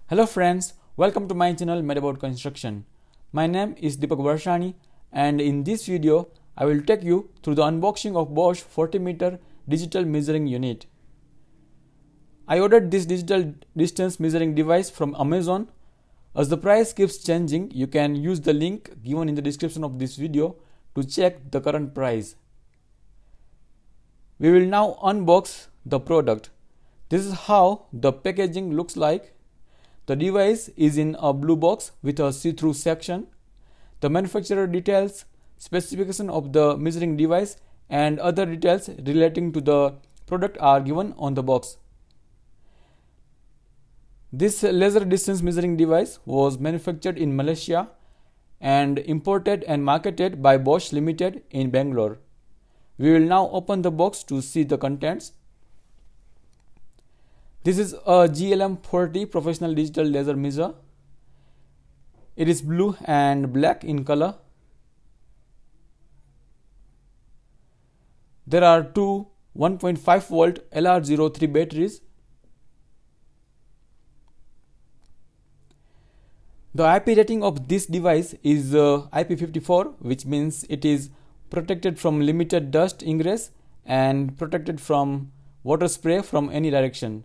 Hello friends, welcome to my channel Made About Construction. My name is Deepak Varshani and in this video I will take you through the unboxing of BOSCH 40-meter digital measuring unit. I ordered this digital distance measuring device from Amazon. As the price keeps changing, you can use the link given in the description of this video to check the current price. We will now unbox the product. This is how the packaging looks like. The device is in a blue box with a see-through section. The manufacturer details, specification of the measuring device and other details relating to the product are given on the box. This laser distance measuring device was manufactured in Malaysia and imported and marketed by BOSCH Limited in Bangalore. We will now open the box to see the contents. This is a GLM 40 professional digital laser measure. It is blue and black in color. There are two 1.5 volt LR03 batteries. The IP rating of this device is IP54, which means it is protected from limited dust ingress and protected from water spray from any direction.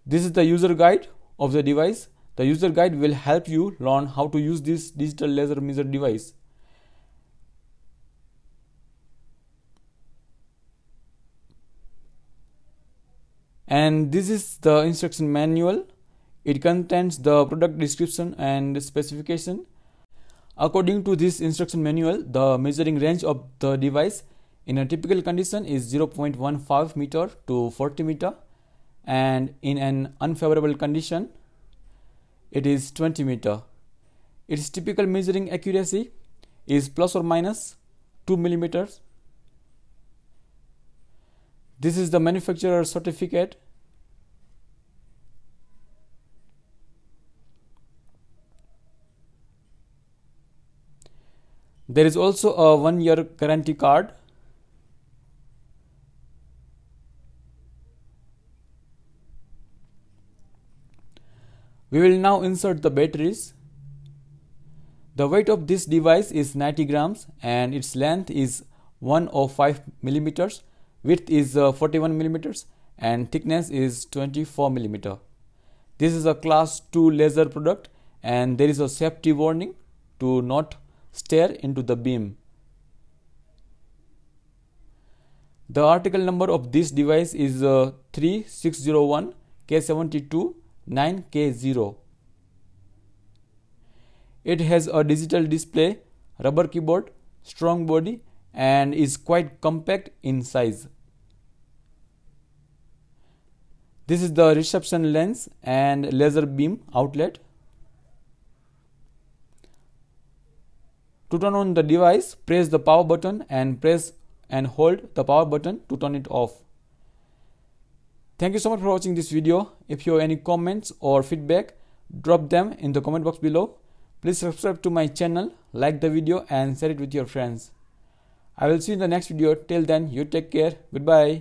This is the user guide of the device. The user guide will help you learn how to use this digital laser measure device. And this is the instruction manual. It contains the product description and specification. According to this instruction manual, the measuring range of the device in a typical condition is 0.15 meter to 40 meter. And in an unfavorable condition it is 20 meter. Its typical measuring accuracy is plus or minus 2 millimeters. This is the manufacturer certificate. There is also a 1-year guarantee card. We will now insert the batteries. The weight of this device is 90 grams and its length is 105 millimeters, width is 41 millimeters and thickness is 24 millimeter. This is a class 2 laser product and there is a safety warning to not stare into the beam. The article number of this device is 3601 K72 9K0. It has a digital display, rubber keyboard, strong body and is quite compact in size. This is the reception lens and laser beam outlet. To turn on the device, press the power button and press and hold the power button to turn it off. Thank you so much for watching this video. If you have any comments or feedback, drop them in the comment box below. Please subscribe to my channel, like the video and share it with your friends. I will see you in the next video. Till then, you take care. Goodbye.